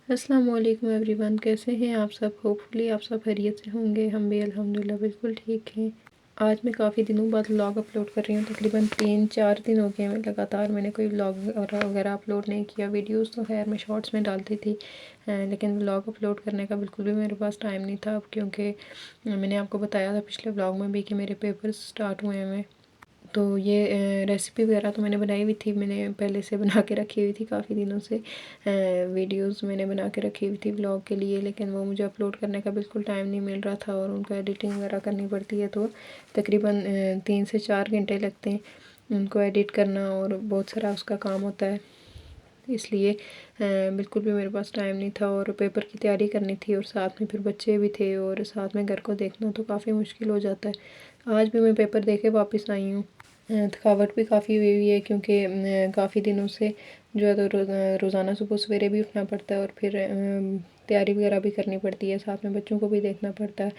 अस्सलाम वालेकुम एवरीवन, कैसे हैं आप सब। होपफुली आप सब खैरियत से होंगे। हम भी अल्हम्दुलिल्लाह बिल्कुल ठीक हैं। आज मैं काफ़ी दिनों बाद व्लॉग अपलोड कर रही हूँ। तकरीबन 3-4 दिन हो गए हैं लगातार मैंने कोई व्लॉग वगैरह अपलोड नहीं किया। वीडियोस तो खैर मैं शॉर्ट्स में डालती थी, लेकिन व्लॉग अपलोड करने का बिल्कुल भी मेरे पास टाइम नहीं था। अब क्योंकि मैंने आपको बताया था पिछले व्लॉग में भी कि मेरे पेपर्स स्टार्ट हुए हैं। तो ये रेसिपी वगैरह तो मैंने बनाई हुई थी, मैंने पहले से बना के रखी हुई थी काफ़ी दिनों से। वीडियोस मैंने बना के रखी हुई थी व्लॉग के लिए, लेकिन वो मुझे अपलोड करने का बिल्कुल टाइम नहीं मिल रहा था और उनको एडिटिंग वगैरह करनी पड़ती है, तो तकरीबन 3 से 4 घंटे लगते हैं उनको एडिट करना और बहुत सारा उसका काम होता है। इसलिए बिल्कुल भी मेरे पास टाइम नहीं था और पेपर की तैयारी करनी थी और साथ में फिर बच्चे भी थे और साथ में घर को देखना, तो काफ़ी मुश्किल हो जाता है। आज भी मैं पेपर दे के वापस आई हूँ। थकावट भी काफ़ी हुई हुई है क्योंकि काफ़ी दिनों से जो है तो रोज़ाना सुबह सवेरे भी उठना पड़ता है और फिर तैयारी वगैरह भी करनी पड़ती है, साथ में बच्चों को भी देखना पड़ता है।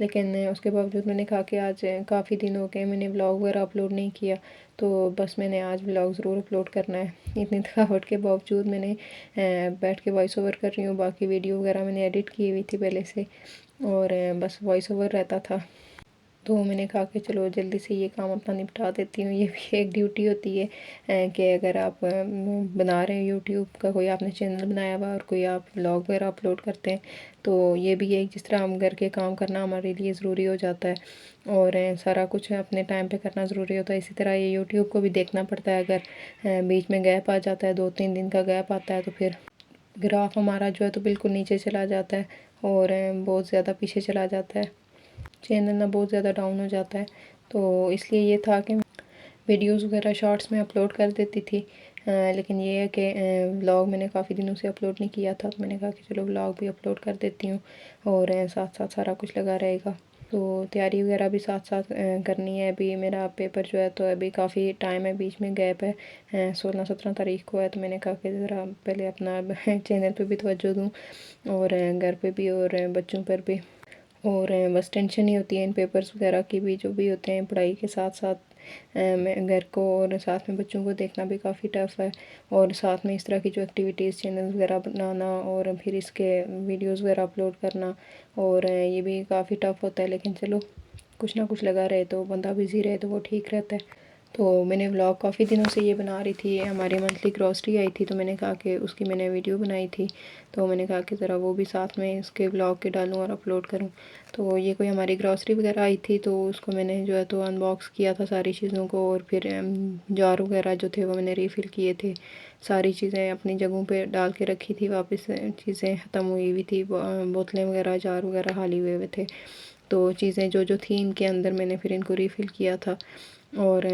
लेकिन उसके बावजूद मैंने कहा कि आज काफ़ी दिन हो गए मैंने व्लॉग वगैरह अपलोड नहीं किया, तो बस मैंने आज व्लॉग ज़रूर अपलोड करना है। इतनी थकावट के बावजूद मैंने बैठ के वॉइस ओवर कर रही हूँ। बाकी वीडियो वगैरह मैंने एडिट की हुई थी पहले से और बस वॉइस ओवर रहता था, तो मैंने कहा कि चलो जल्दी से ये काम अपना निपटा देती हूँ। ये भी एक ड्यूटी होती है कि अगर आप बना रहे हैं यूट्यूब का, कोई आपने चैनल बनाया हुआ और कोई आप व्लॉग वगैरह अपलोड करते हैं, तो ये भी एक जिस तरह हम घर के काम करना हमारे लिए ज़रूरी हो जाता है और सारा कुछ अपने टाइम पे करना ज़रूरी होता है। इसी तरह ये यूट्यूब को भी देखना पड़ता है। अगर बीच में गैप आ जाता है, 2-3 दिन का गैप आता है, तो फिर ग्राफ हमारा जो है तो बिल्कुल नीचे चला जाता है और बहुत ज़्यादा पीछे चला जाता है, चैनल ना बहुत ज़्यादा डाउन हो जाता है। तो इसलिए ये था कि वीडियोस वगैरह शॉर्ट्स में अपलोड कर देती थी, लेकिन ये है कि व्लॉग मैंने काफ़ी दिनों से अपलोड नहीं किया था, तो मैंने कहा कि चलो व्लॉग भी अपलोड कर देती हूँ और साथ साथ सारा कुछ लगा रहेगा। तो तैयारी वगैरह भी साथ साथ करनी है। अभी मेरा पेपर जो है तो अभी काफ़ी टाइम है, बीच में गैप है, 16-17 तारीख को है, तो मैंने कहा कि ज़रा पहले अपना चैनल पे भी तवज्जो दूँ और घर पे भी और बच्चों पर भी। और बस टेंशन ही होती है इन पेपर्स वगैरह की भी, जो भी होते हैं पढ़ाई के साथ साथ मैं घर को और साथ में बच्चों को देखना भी काफ़ी टफ़ है और साथ में इस तरह की जो एक्टिविटीज़ चैनल वगैरह बनाना और फिर इसके वीडियोस वगैरह अपलोड करना और ये भी काफ़ी टफ़ होता है। लेकिन चलो कुछ ना कुछ लगा रहे तो बंदा बिज़ी रहे तो वो ठीक रहता है। तो मैंने व्लॉग काफ़ी दिनों से ये बना रही थी। हमारी मंथली ग्रॉसरी आई थी तो मैंने कहा कि उसकी मैंने वीडियो बनाई थी, तो मैंने कहा कि ज़रा वो भी साथ में इसके व्लॉग के डालूँ और अपलोड करूँ। तो ये कोई हमारी ग्रॉसरी वगैरह आई थी, तो उसको मैंने जो है तो अनबॉक्स किया था सारी चीज़ों को और फिर जार वगैरह जो थे वो मैंने रीफ़िल किए थे। सारी चीज़ें अपनी जगहों पे डाल के रखी थी, वापस चीज़ें ख़त्म हुई हुई थी, बोतलें वगैरह जार वगैरह खाली हुए हुए थे। तो चीज़ें जो जो थी इनके अंदर मैंने फिर इनको रीफ़िल किया था और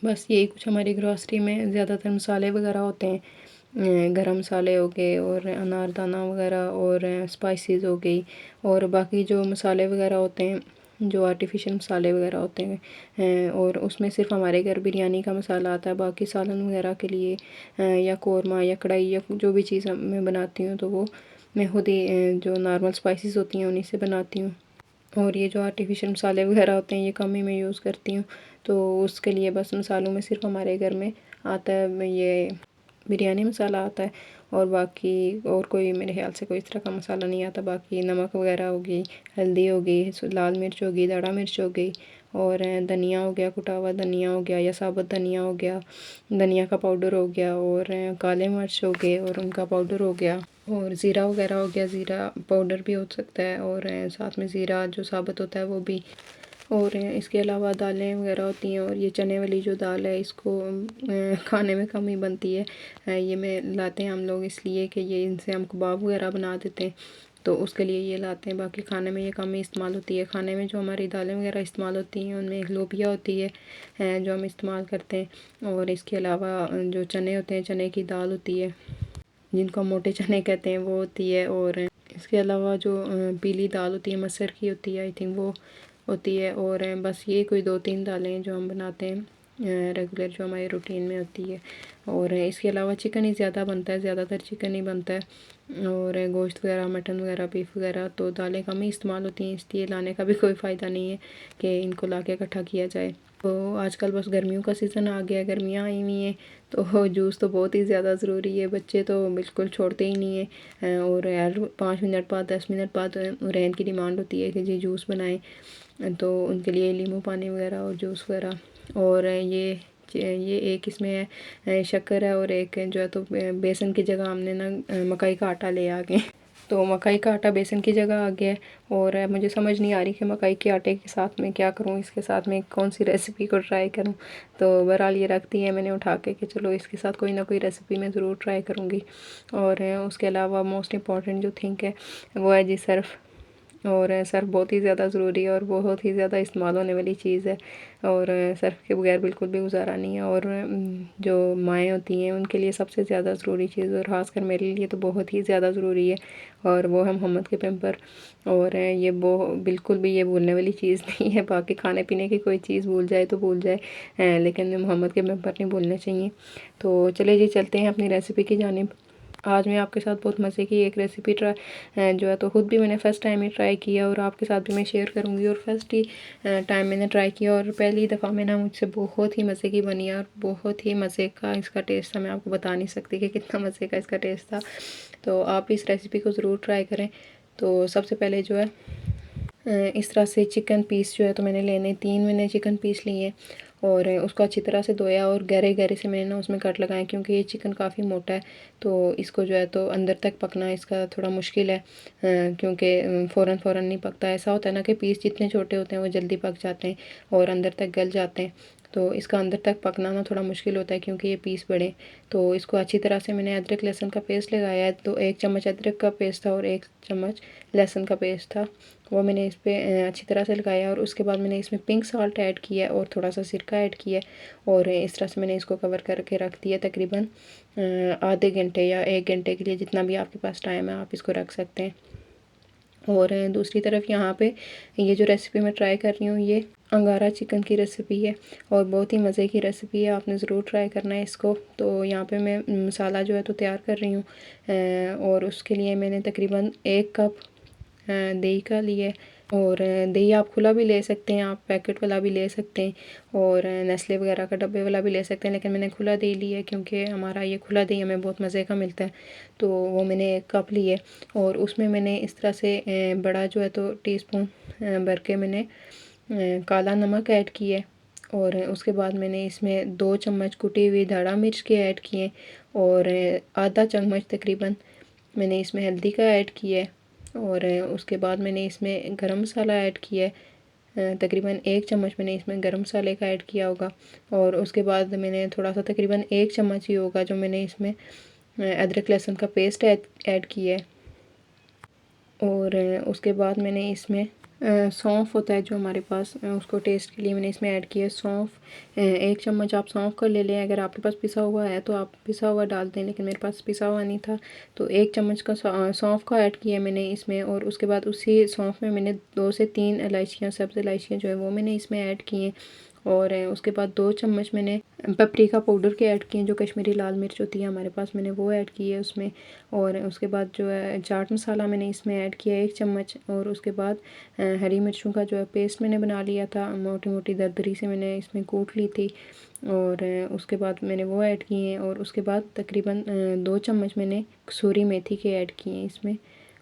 बस यही कुछ हमारी ग्रॉसरी में ज़्यादातर मसाले वगैरह होते हैं, गरम मसाले हो गए और अनारदाना वगैरह और स्पाइसेस हो गई और बाकी जो मसाले वगैरह होते हैं, जो आर्टिफिशियल मसाले वगैरह होते हैं, और उसमें सिर्फ हमारे घर बिरयानी का मसाला आता है। बाकी सालन वगैरह के लिए या कौरमा या कढ़ाई या जो भी चीज़ मैं बनाती हूँ तो वो मैं खुद ही जो नॉर्मल स्पाइसेस होती हैं उन्हीं से बनाती हूँ और ये जो आर्टिफिशियल मसाले वगैरह होते हैं ये कम ही मैं यूज़ करती हूँ। तो उसके लिए बस मसालों में सिर्फ हमारे घर में आता है ये बिरयानी मसाला आता है और बाकी और कोई मेरे ख्याल से कोई इस तरह का मसाला नहीं आता। बाकी नमक वगैरह हो गई, हल्दी हो गई, लाल मिर्च हो गई, दाढ़ा मिर्च हो गई और धनिया हो गया, कुटा हुआ धनिया हो गया या साबुत धनिया हो गया, धनिया का पाउडर हो गया और काले मिर्च हो गए और उनका पाउडर हो गया और ज़ीरा वगैरह हो गया, ज़ीरा पाउडर भी हो सकता है और साथ में ज़ीरा जो साबुत होता है वो भी। और इसके अलावा दालें वगैरह होती हैं और ये चने वाली जो दाल है इसको खाने में कम ही बनती है। ये मैं लाते हैं हम लोग इसलिए कि ये इनसे हम कबाब वगैरह बना देते हैं, तो उसके लिए ये लाते हैं। बाकी खाने में ये कम ही इस्तेमाल होती है। खाने में जो हमारी दालें वगैरह इस्तेमाल होती हैं उनमें एक लोबिया होती है जो हम इस्तेमाल करते हैं और इसके अलावा जो चने होते हैं, चने की दाल होती है जिनको हम मोटे चने कहते हैं वो होती है और इसके अलावा जो पीली दाल होती है मसूर की होती है आई थिंक वो होती है और बस ये कोई 2-3 दालें जो हम बनाते हैं रेगुलर जो हमारे रूटीन में होती है। और इसके अलावा चिकन ही ज़्यादा बनता है, ज़्यादातर चिकन ही बनता है। और गोश्त वगैरह, मटन वगैरह, बीफ वगैरह तो दालें कम ही इस्तेमाल होती हैं, इसलिए लाने का भी कोई फ़ायदा नहीं है कि इनको ला के इकट्ठा किया जाए। तो आजकल बस गर्मियों का सीज़न आ गया, गर्मियाँ आई हुई हैं, तो जूस तो बहुत ही ज़्यादा ज़रूरी है। बच्चे तो बिल्कुल छोड़ते ही नहीं है, और यार 5 मिनट बाद 10 मिनट बाद रहन की डिमांड होती है कि जी जूस बनाएं, तो उनके लिए नींबू पानी वगैरह और जूस वगैरह। और ये एक इसमें है शक्कर है, और एक जो है तो बेसन की जगह हमने ना मकई का आटा ले आ गए। तो मकई का आटा बेसन की जगह आ गया है, और मुझे समझ नहीं आ रही कि मकई के आटे के साथ में क्या करूं, इसके साथ में कौन सी रेसिपी को ट्राई करूं। तो बहरहाल ये रखती है मैंने उठा के कि चलो इसके साथ कोई ना कोई रेसिपी मैं ज़रूर ट्राई करूंगी। और उसके अलावा मोस्ट इम्पॉर्टेंट जो थिंग है वो है जी सर्फ़। और सर्फ़ बहुत ही ज़्यादा ज़रूरी है और बहुत ही ज़्यादा इस्तेमाल होने वाली चीज़ है, और सर्फ़ के बगैर बिल्कुल भी गुजारा नहीं है। और जो माएँ होती हैं उनके लिए सबसे ज़्यादा ज़रूरी चीज़, और ख़ासकर मेरे लिए तो बहुत ही ज़्यादा ज़रूरी है, और वो है मोहम्मद के पैम्पर। और ये वो बिल्कुल भी ये भूलने वाली चीज़ नहीं है। बाकी खाने पीने की कोई चीज़ भूल जाए तो भूल जाए, लेकिन मोहम्मद के पैम्पर नहीं भूलने चाहिए। तो चलिए जी चलते हैं अपनी रेसिपी की जानिब। आज मैं आपके साथ बहुत मज़े की एक रेसिपी ट्राई जो है तो ख़ुद भी मैंने फ़र्स्ट टाइम ही ट्राई किया, और आपके साथ भी मैं शेयर करूँगी। और फर्स्ट ही टाइम मैंने ट्राई किया, और पहली दफ़ा में ना मुझसे बहुत ही मज़े की बनी, और बहुत ही मज़े का इसका टेस्ट था। मैं आपको बता नहीं सकती कि कितना मज़े का इसका टेस्ट था। तो आप इस रेसिपी को ज़रूर ट्राई करें। तो सबसे पहले जो है इस तरह से चिकन पीस जो है तो मैंने लेने 3 मैंने चिकन पीस लिए, और उसको अच्छी तरह से धोया, और गहरे गहरे से मैंने ना उसमें कट लगाए, क्योंकि ये चिकन काफ़ी मोटा है, तो इसको जो है तो अंदर तक पकना इसका थोड़ा मुश्किल है, क्योंकि फ़ौरन फ़ौरन नहीं पकता। ऐसा होता है ना कि पीस जितने छोटे होते हैं वो जल्दी पक जाते हैं और अंदर तक गल जाते हैं, तो इसका अंदर तक पकना ना थोड़ा मुश्किल होता है क्योंकि ये पीस बड़े। तो इसको अच्छी तरह से मैंने अदरक लहसुन का पेस्ट लगाया है, तो 1 चम्मच अदरक का पेस्ट था और 1 चम्मच लहसुन का पेस्ट था, वो मैंने इस पर अच्छी तरह से लगाया। और उसके बाद मैंने इसमें पिंक सॉल्ट ऐड किया और थोड़ा सा सिरका ऐड किया, और इस तरह से मैंने इसको कवर करके रख दिया तकरीबन आधे घंटे या 1 घंटे के लिए, जितना भी आपके पास टाइम है आप इसको रख सकते हैं। और दूसरी तरफ यहाँ पे ये जो रेसिपी मैं ट्राई कर रही हूँ ये अंगारा चिकन की रेसिपी है, और बहुत ही मज़े की रेसिपी है, आपने ज़रूर ट्राई करना है इसको। तो यहाँ पे मैं मसाला जो है तो तैयार कर रही हूँ, और उसके लिए मैंने तकरीबन 1 कप दही का लिए। और दही आप खुला भी ले सकते हैं, आप पैकेट वाला भी ले सकते हैं, और नेस्ले वगैरह का डब्बे वाला भी ले सकते हैं, लेकिन मैंने खुला दही लिया है क्योंकि हमारा ये खुला दही हमें बहुत मज़े का मिलता है। तो वो मैंने 1 कप लिए, और उसमें मैंने इस तरह से बड़ा जो है तो टीस्पून भर के मैंने काला नमक ऐड किया, और उसके बाद मैंने इसमें 2 चम्मच कुटी हुई धड़ा मिर्च के ऐड किए, और आधा चम्मच तकरीबन मैंने इसमें हल्दी का ऐड किया है, और उसके बाद मैंने इसमें गरम मसाला ऐड किया है, तकरीबन 1 चम्मच मैंने इसमें गरम मसाले का ऐड किया होगा। और उसके बाद मैंने थोड़ा सा तकरीबन 1 चम्मच ही होगा जो मैंने इसमें अदरक लहसुन का पेस्ट ऐड किया है। और उसके बाद मैंने इसमें सौंफ होता है जो हमारे पास, उसको टेस्ट के लिए मैंने इसमें ऐड किया है सौंफ। 1 चम्मच आप सौंफ का ले लें, अगर आपके पास पिसा हुआ है तो आप पिसा हुआ डाल दें, लेकिन मेरे पास पिसा हुआ नहीं था, तो 1 चम्मच का सौंफ का ऐड किया मैंने इसमें। और उसके बाद उसी सौंफ में मैंने 2 से 3 इलायचियाँ, सब्ज़ इलायचियाँ जो है वो मैंने इसमें ऐड की हैं। और उसके बाद 2 चम्मच मैंने पपरिका पाउडर के ऐड किए हैं, जो कश्मीरी लाल मिर्च होती है हमारे पास, मैंने वो ऐड की है उसमें। और उसके बाद जो है चाट मसाला मैंने इसमें ऐड किया 1 चम्मच। और उसके बाद हरी मिर्चों का जो है पेस्ट मैंने बना लिया था, मोटी मोटी दरदरी से मैंने इसमें कूट ली थी, और उसके बाद मैंने वो ऐड किए हैं। और उसके बाद तकरीबन 2 चम्मच मैंने कसूरी मेथी के ऐड किए हैं इसमें।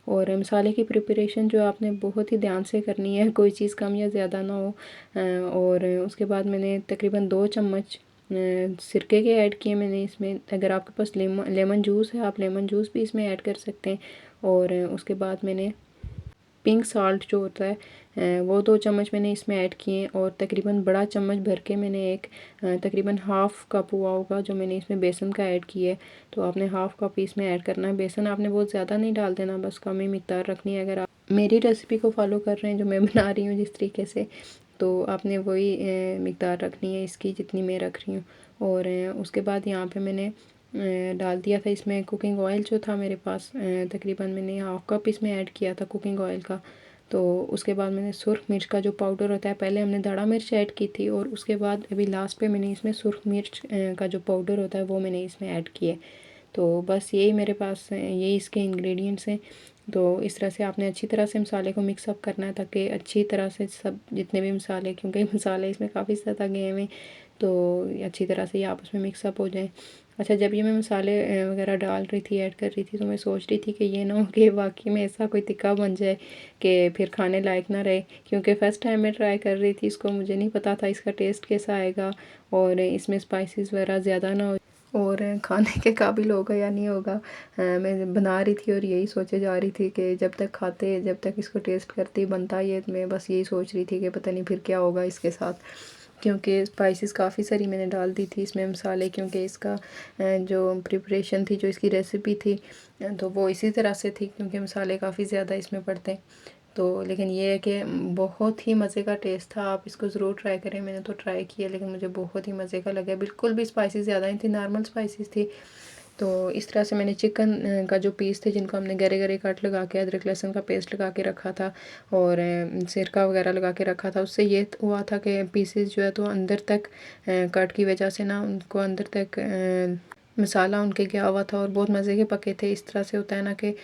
और मसाले की प्रिपरेशन जो आपने बहुत ही ध्यान से करनी है, कोई चीज़ कम या ज़्यादा ना हो। और उसके बाद मैंने तकरीबन 2 चम्मच सिरके के ऐड किए मैंने इसमें। अगर आपके पास लेमन जूस है आप लेमन जूस भी इसमें ऐड कर सकते हैं। और उसके बाद मैंने पिंक सॉल्ट जो होता है वो 2 चम्मच मैंने इसमें ऐड किए, और तकरीबन बड़ा चम्मच भर के मैंने एक तकरीबन हाफ़ कप हुआ होगा जो मैंने इसमें बेसन का ऐड किया है। तो आपने हाफ़ कप इसमें ऐड करना है। बेसन आपने बहुत ज़्यादा नहीं डाल देना, बस कम ही मिकदार रखनी है। अगर आप मेरी रेसिपी को फॉलो कर रहे हैं जो मैं बना रही हूँ जिस तरीके से, तो आपने वही मिकदार रखनी है इसकी जितनी मैं रख रही हूँ। और उसके बाद यहाँ पे मैंने डाल दिया था इसमें कुकिंग ऑयल जो था मेरे पास, तकरीबन मैंने हाफ़ कप इसमें ऐड किया था कुकिंग ऑयल का। तो उसके बाद मैंने सुर्ख मिर्च का जो पाउडर होता है, पहले हमने दाढ़ा मिर्च ऐड की थी और उसके बाद अभी लास्ट पे मैंने इसमें सुर्ख मिर्च का जो पाउडर होता है वो मैंने इसमें ऐड किया है। तो बस यही मेरे पास यही इसके इंग्रेडिएंट्स हैं। तो इस तरह से आपने अच्छी तरह से मसाले को मिक्सअप करना है ताकि अच्छी तरह से सब जितने भी मसाले, क्योंकि मसाले इसमें काफ़ी ज़्यादा गए हुए, तो अच्छी तरह से ये आपस में मिक्सअप हो जाए। अच्छा, जब ये मैं मसाले वगैरह डाल रही थी, ऐड कर रही थी, तो मैं सोच रही थी कि ये ना हो कि वाकई में ऐसा कोई तिक्का बन जाए कि फिर खाने लायक ना रहे, क्योंकि फ़र्स्ट टाइम मैं ट्राई कर रही थी इसको, मुझे नहीं पता था इसका टेस्ट कैसा आएगा और इसमें स्पाइसेस वगैरह ज़्यादा ना हो और खाने के काबिल होगा या नहीं होगा। मैं बना रही थी और यही सोचे जा रही थी कि जब तक इसको टेस्ट करती बनता ये, मैं बस यही सोच रही थी कि पता नहीं फिर क्या होगा इसके साथ, क्योंकि स्पाइसेस काफ़ी सारी मैंने डाल दी थी इसमें मसाले, क्योंकि इसका जो प्रिपरेशन थी, जो इसकी रेसिपी थी, तो वो इसी तरह से थी, क्योंकि मसाले काफ़ी ज़्यादा इसमें पड़ते हैं। तो लेकिन ये है कि बहुत ही मज़े का टेस्ट था, आप इसको ज़रूर ट्राई करें। मैंने तो ट्राई किया लेकिन मुझे बहुत ही मज़े का लगा, बिल्कुल भी स्पाइसेस ज़्यादा नहीं थी, नॉर्मल स्पाइसेस थी। तो इस तरह से मैंने चिकन का जो पीस थे, जिनको हमने गहरे गहरे कट लगा के अदरक लहसुन का पेस्ट लगा के रखा था और सिरका वगैरह लगा के रखा था, उससे ये हुआ था कि पीसेस जो है तो अंदर तक कट की वजह से ना उनको अंदर तक मसाला उनके गया हुआ था और बहुत मज़े के पके थे। इस तरह से होता है ना कि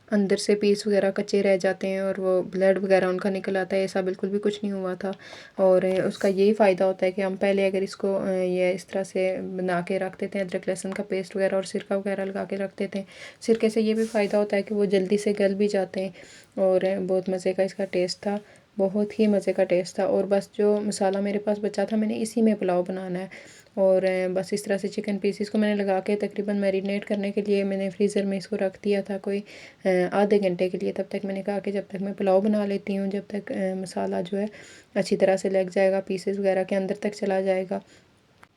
अंदर से पीस वगैरह कच्चे रह जाते हैं और वो ब्लड वगैरह उनका निकल आता है, ऐसा बिल्कुल भी कुछ नहीं हुआ था। और उसका यही फ़ायदा होता है कि हम पहले अगर इसको ये इस तरह से बना के रख देते हैं, अदरक लहसुन का पेस्ट वगैरह और सिरका वगैरह लगा के रख देते हैं, सिरके से ये भी फ़ायदा होता है कि वो जल्दी से गल भी जाते हैं और बहुत मज़े का इसका टेस्ट था, बहुत ही मज़े का टेस्ट था। और बस जो मसाला मेरे पास बचा था, मैंने इसी में पुलाव बनाना है और बस इस तरह से चिकन पीसीस को मैंने लगा के तकरीबन मैरिनेट करने के लिए मैंने फ्रीज़र में इसको रख दिया था कोई आधे घंटे के लिए। तब तक मैंने कहा कि जब तक मैं पुलाव बना लेती हूँ, जब तक मसाला जो है अच्छी तरह से लग जाएगा, पीसेस वगैरह के अंदर तक चला जाएगा।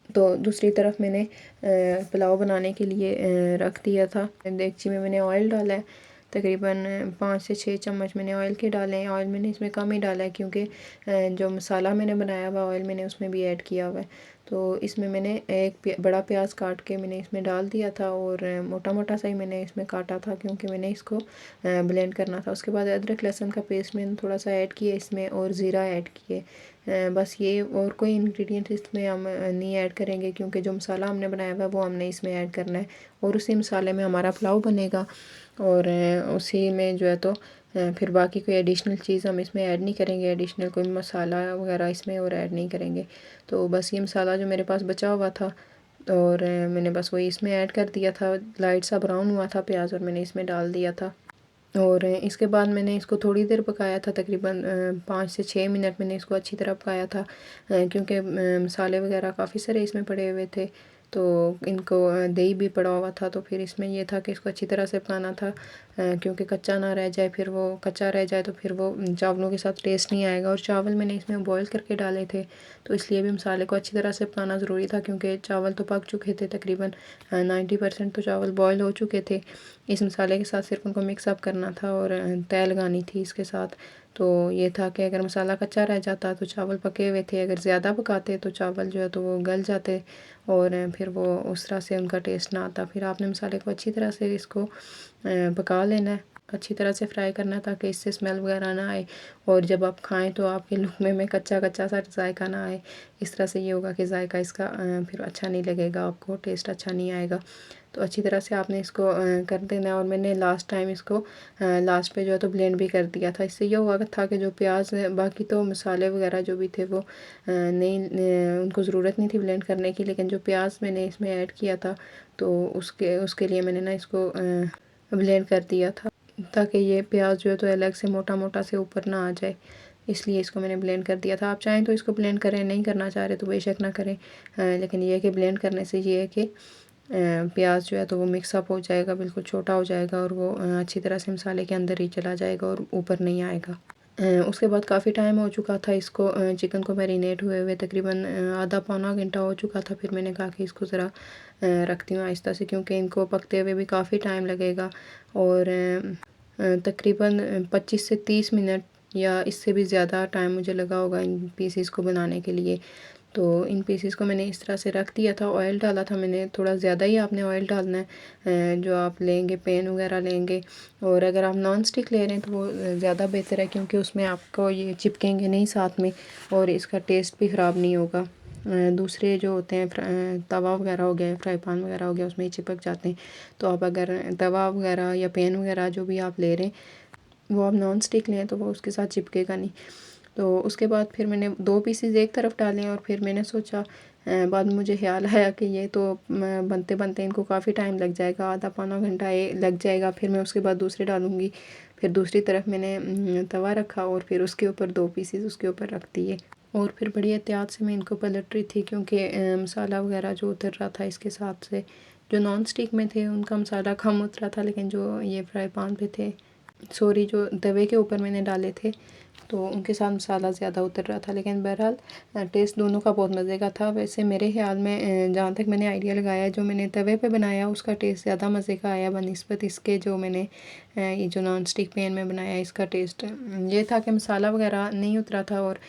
तो दूसरी तरफ मैंने पुलाव बनाने के लिए रख दिया था। देगची में मैंने ऑयल डाला है, तकरीबन 5 से 6 चम्मच मैंने ऑयल के डाले हैं। ऑयल मैंने इसमें कम ही डाला है क्योंकि जो मसाला मैंने बनाया हुआ ऑयल मैंने उसमें भी ऐड किया हुआ है। तो इसमें मैंने एक बड़ा प्याज काट के मैंने इसमें डाल दिया था और मोटा मोटा सा ही मैंने इसमें काटा था क्योंकि मैंने इसको ब्लेंड करना था। उसके बाद अदरक लहसुन का पेस्ट मैंने थोड़ा सा ऐड किया इसमें और ज़ीरा ऐड किए। बस ये, और कोई इंग्रेडिएंट इसमें हम नहीं ऐड करेंगे क्योंकि जो मसाला हमने बनाया हुआ है वो हमने इसमें ऐड करना है और उसी मसाले में हमारा पुलाव बनेगा और उसी में जो है तो फिर बाकी कोई एडिशनल चीज़ हम इसमें ऐड नहीं करेंगे, एडिशनल कोई मसाला वगैरह इसमें और ऐड नहीं करेंगे। तो बस ये मसाला जो मेरे पास बचा हुआ था और मैंने बस वही इसमें ऐड कर दिया था। लाइट सा ब्राउन हुआ था प्याज और मैंने इसमें डाल दिया था और इसके बाद मैंने इसको थोड़ी देर पकाया था, तकरीबन 5 से 6 मिनट मैंने इसको अच्छी तरह पकाया था क्योंकि मसाले वगैरह काफ़ी सारे इसमें पड़े हुए थे, तो इनको दही भी पड़ा हुआ था। तो फिर इसमें यह था कि इसको अच्छी तरह से पकाना था क्योंकि कच्चा ना रह जाए, फिर वो कच्चा रह जाए तो फिर वो चावलों के साथ टेस्ट नहीं आएगा। और चावल मैंने इसमें बॉईल करके डाले थे तो इसलिए भी मसाले को अच्छी तरह से पकाना ज़रूरी था क्योंकि चावल तो पक चुके थे, तकरीबन 90% तो चावल बॉयल हो चुके थे। इस मसाले के साथ सिर्फ उनको मिक्सअप करना था और तय लगानी थी इसके साथ। तो ये था कि अगर मसाला कच्चा रह जाता तो चावल पके हुए थे, अगर ज़्यादा पकाते तो चावल जो है तो वो गल जाते और फिर वो उस तरह से उनका टेस्ट ना आता। फिर आपने मसाले को अच्छी तरह से इसको पका लेना है, अच्छी तरह से फ्राई करना है ताकि इससे स्मेल वगैरह ना आए और जब आप खाएं तो आपके लुक़मे में कच्चा कच्चा सा जायका ना आए। इस तरह से ये होगा कि जायका इसका फिर अच्छा नहीं लगेगा, आपको टेस्ट अच्छा नहीं आएगा। तो अच्छी तरह से आपने इसको कर देना है और मैंने लास्ट टाइम इसको लास्ट पे जो है तो ब्लेंड भी कर दिया था। इससे ये हुआ था कि जो प्याज, बाकी तो मसाले वगैरह जो भी थे वो नहीं, उनको ज़रूरत नहीं थी ब्लेंड करने की, लेकिन जो प्याज मैंने इसमें ऐड किया था तो उसके लिए मैंने ना इसको ब्लेंड कर दिया था ताकि ये प्याज जो है तो अलग से मोटा मोटा से ऊपर ना आ जाए, इसलिए इसको मैंने ब्लेंड कर दिया था। आप चाहें तो इसको ब्लेंड करें, नहीं करना चाह रहे तो बेशक ना करें, लेकिन ये है कि ब्लेंड करने से ये है कि प्याज जो है तो वो मिक्सअप हो जाएगा, बिल्कुल छोटा हो जाएगा और वो अच्छी तरह से मसाले के अंदर ही चला जाएगा और ऊपर नहीं आएगा। उसके बाद काफ़ी टाइम हो चुका था इसको चिकन को मैरिनेट हुए हुए, तकरीबन आधा पौना घंटा हो चुका था। फिर मैंने कहा कि इसको ज़रा रखती हूँ आहिस्ता से क्योंकि इनको पकते हुए भी काफ़ी टाइम लगेगा और तकरीबन 25 से 30 मिनट या इससे भी ज़्यादा टाइम मुझे लगा होगा इन पीसीस को बनाने के लिए। तो इन पीसेस को मैंने इस तरह से रख दिया था। ऑयल डाला था मैंने, थोड़ा ज़्यादा ही आपने ऑयल डालना है जो आप लेंगे, पैन वगैरह लेंगे। और अगर आप नॉन स्टिक ले रहे हैं तो वो ज़्यादा बेहतर है, क्योंकि उसमें आपको ये चिपकेंगे नहीं साथ में और इसका टेस्ट भी ख़राब नहीं होगा। दूसरे जो होते हैं तवा वगैरह हो गया, फ्राई पैन वगैरह हो गया, उसमें चिपक जाते हैं। तो आप अगर तवा वगैरह या पैन वगैरह जो भी आप ले रहे हैं वो आप नॉन स्टिक लें तो वो उसके साथ चिपकेगा नहीं। तो उसके बाद फिर मैंने 2 पीसेस एक तरफ डाले और फिर मैंने सोचा, बाद में मुझे ख्याल आया कि ये तो बनते बनते इनको काफ़ी टाइम लग जाएगा, आधा पौना घंटा लग जाएगा। फिर मैं उसके बाद दूसरे डालूँगी। फिर दूसरी तरफ मैंने तवा रखा और फिर उसके ऊपर 2 पीसेस उसके ऊपर रख दिए और फिर बड़ी एहतियात से मैं इनको पलट रही थी, क्योंकि मसाला वगैरह जो उतर रहा था इसके साथ से। जो नॉन स्टिक में थे उनका मसाला कम उतरा था, लेकिन जो ये फ्राई पैन पे थे, सॉरी, जो तवे के ऊपर मैंने डाले थे तो उनके साथ मसाला ज़्यादा उतर रहा था। लेकिन बहरहाल टेस्ट दोनों का बहुत मज़े का था। वैसे मेरे ख्याल में जहाँ तक मैंने आइडिया लगाया, जो मैंने तवे पे बनाया उसका टेस्ट ज़्यादा मज़े का आया बनिस्बत इसके जो मैंने ये जो नॉन स्टिक पैन में बनाया। इसका टेस्ट ये था कि मसाला वगैरह नहीं उतरा था और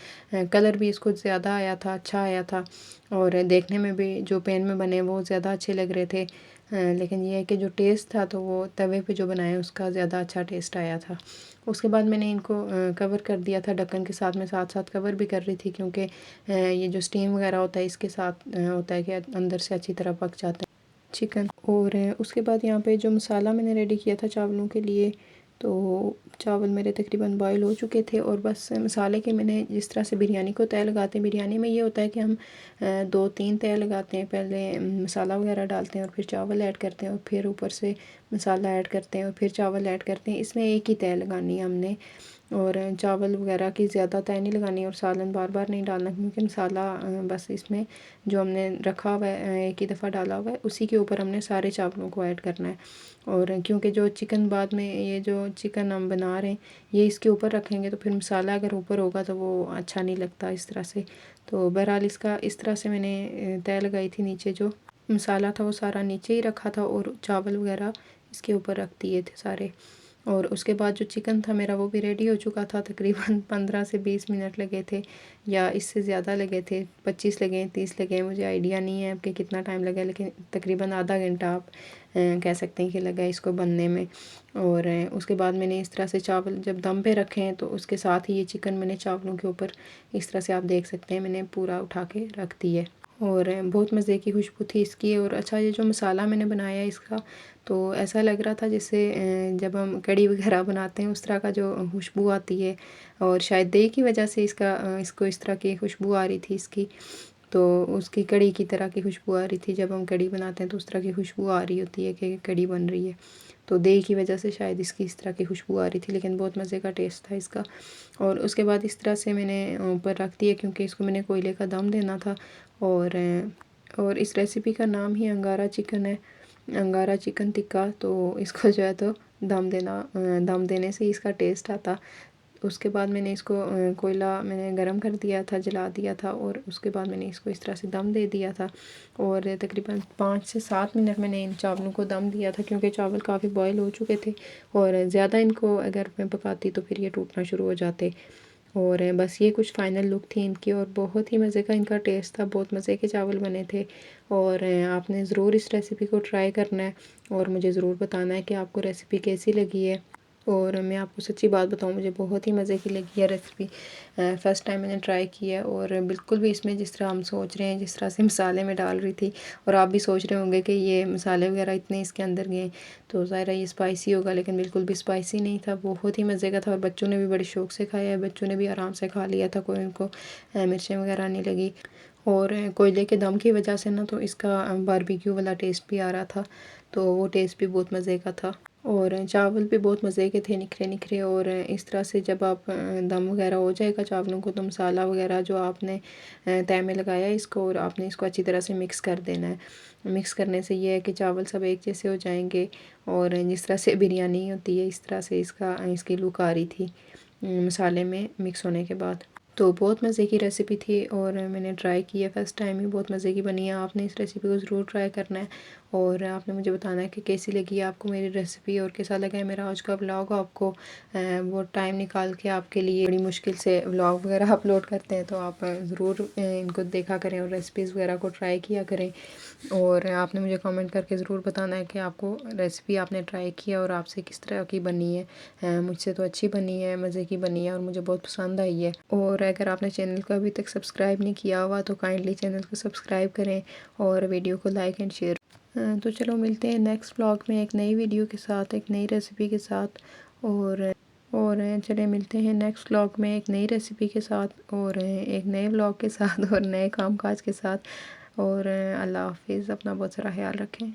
कलर भी इसको ज़्यादा आया था, अच्छा आया था। और देखने में भी जो पैन में बने वो ज़्यादा अच्छे लग रहे थे। लेकिन ये है कि जो टेस्ट था तो वो तवे पे जो बनाया उसका ज़्यादा अच्छा टेस्ट आया था। उसके बाद मैंने इनको कवर कर दिया था ढक्कन के साथ। मैं साथ साथ कवर भी कर रही थी, क्योंकि ये जो स्टीम वगैरह होता है इसके साथ होता है कि अंदर से अच्छी तरह पक जाता है चिकन। और उसके बाद यहाँ पे जो मसाला मैंने रेडी किया था चावलों के लिए, तो चावल मेरे तकरीबन बॉयल हो चुके थे और बस मसाले के मैंने जिस तरह से बिरयानी को तय लगाते हैं, बिरयानी में ये होता है कि हम 2-3 तय लगाते हैं। पहले मसाला वगैरह डालते हैं और फिर चावल ऐड करते हैं और फिर ऊपर से मसाला ऐड करते हैं और फिर चावल ऐड करते हैं। इसमें एक ही तय लगानी है हमने और चावल वगैरह की ज़्यादा तय नहीं लगानी और सालन बार बार नहीं डालना, क्योंकि मसाला बस इसमें जो हमने रखा हुआ है एक ही दफ़ा डाला हुआ है उसी के ऊपर हमने सारे चावलों को ऐड करना है। और क्योंकि जो चिकन बाद में ये जो चिकन हम बना रहे हैं ये इसके ऊपर रखेंगे तो फिर मसाला अगर ऊपर होगा तो वो अच्छा नहीं लगता इस तरह से। तो बहरहाल इसका इस तरह से मैंने तय लगाई थी। नीचे जो मसाला था वो सारा नीचे ही रखा था और चावल वगैरह इसके ऊपर रख दिए थे सारे। और उसके बाद जो चिकन था मेरा वो भी रेडी हो चुका था। तकरीबन 15 से 20 मिनट लगे थे या इससे ज़्यादा लगे थे, 25 लगे, 30 लगे, मुझे आइडिया नहीं है आपके कितना टाइम लगा, लेकिन तकरीबन आधा घंटा आप कह सकते हैं कि लगा इसको बनने में। और उसके बाद मैंने इस तरह से चावल जब दम पे रखे हैं तो उसके साथ ही ये चिकन मैंने चावलों के ऊपर इस तरह से आप देख सकते हैं मैंने पूरा उठा के रख दिया और बहुत मज़े की खुशबू थी इसकी। और अच्छा, ये जो मसाला मैंने बनाया इसका तो ऐसा लग रहा था जैसे जब हम कढ़ी वगैरह बनाते हैं उस तरह का जो खुशबू आती है, और शायद दही की वजह से इसको इस तरह की खुशबू आ रही थी इसकी। तो उसकी कढ़ी की तरह की खुशबू आ रही थी। जब हम कढ़ी बनाते हैं तो उस तरह की खुशबू आ रही होती है कि कढ़ी बन रही है, तो दही की वजह से शायद इसकी इस तरह की खुशबू आ रही थी, लेकिन बहुत मज़े का टेस्ट था इसका। और उसके बाद इस तरह से मैंने ऊपर रख दिया, क्योंकि इसको मैंने कोयले का दम देना था। और इस रेसिपी का नाम ही अंगारा चिकन है, अंगारा चिकन टिक्का। तो इसको जो है तो दम देने से ही इसका टेस्ट आता। उसके बाद मैंने इसको कोयला मैंने गरम कर दिया था, जला दिया था और उसके बाद मैंने इसको इस तरह से दम दे दिया था। और तकरीबन 5 से 7 मिनट मैंने इन चावलों को दम दिया था, क्योंकि चावल काफ़ी बॉयल हो चुके थे और ज़्यादा इनको अगर मैं पकाती तो फिर ये टूटना शुरू हो जाते। और बस ये कुछ फ़ाइनल लुक थी इनकी और बहुत ही मज़े का इनका टेस्ट था, बहुत मज़े के चावल बने थे। और आपने ज़रूर इस रेसिपी को ट्राई करना है और मुझे ज़रूर बताना है कि आपको रेसिपी कैसी लगी है। और मैं आपको सच्ची बात बताऊं, मुझे बहुत ही मज़े की लगी है रेसिपी। फ़र्स्ट टाइम मैंने ट्राई किया और बिल्कुल भी इसमें जिस तरह हम सोच रहे हैं, जिस तरह से मसाले में डाल रही थी और आप भी सोच रहे होंगे कि ये मसाले वगैरह इतने इसके अंदर गए तो ज़ाहिर है ये स्पाइसी होगा, लेकिन बिल्कुल भी स्पाइसी नहीं था, बहुत ही मज़े का था। और बच्चों ने भी बड़े शौक़ से खाया है, बच्चों ने भी आराम से खा लिया था, कोई उनको मिर्चें वगैरह नहीं लगी। और कोयले के दम की वजह से ना तो इसका बारबेक्यू वाला टेस्ट भी आ रहा था, तो वो टेस्ट भी बहुत मज़े का था। और चावल भी बहुत मज़े के थे, निखरे निखरे। और इस तरह से जब आप दम वगैरह हो जाएगा चावलों को तो मसाला वगैरह जो आपने तय में लगाया इसको, और आपने इसको अच्छी तरह से मिक्स कर देना है। मिक्स करने से ये है कि चावल सब एक जैसे हो जाएंगे और जिस तरह से बिरयानी होती है इस तरह से इसकी लुक आ रही थी मसाले में मिक्स होने के बाद। तो बहुत मज़े की रेसिपी थी और मैंने ट्राई की है, फ़र्स्ट टाइम ही बहुत मज़े की बनी है। आपने इस रेसिपी को ज़रूर ट्राई करना है और आपने मुझे बताना है कि कैसी लगी आपको मेरी रेसिपी और कैसा लगा है मेरा आज का व्लॉग। आपको वो टाइम निकाल के आपके लिए बड़ी मुश्किल से व्लॉग वगैरह अपलोड करते हैं, तो आप ज़रूर इनको देखा करें और रेसिपीज़ वगैरह को ट्राई किया करें। और आपने मुझे कमेंट करके ज़रूर बताना है कि आपको रेसिपी आपने ट्राई किया और आपसे किस तरह की बनी है। मुझसे तो अच्छी बनी है, मज़े की बनी है और मुझे बहुत पसंद आई है। और अगर आपने चैनल को अभी तक सब्सक्राइब नहीं किया हुआ तो काइंडली चैनल को सब्सक्राइब करें और वीडियो को लाइक एंड शेयर। तो चलो मिलते हैं नेक्स्ट व्लॉग में एक नई वीडियो के साथ, एक नई रेसिपी के साथ। और चले मिलते हैं नेक्स्ट व्लॉग में एक नई रेसिपी के साथ और एक नए व्लॉग के साथ और नए कामकाज के साथ। और अल्लाह हाफिज़, अपना बहुत सारा ख्याल रखें।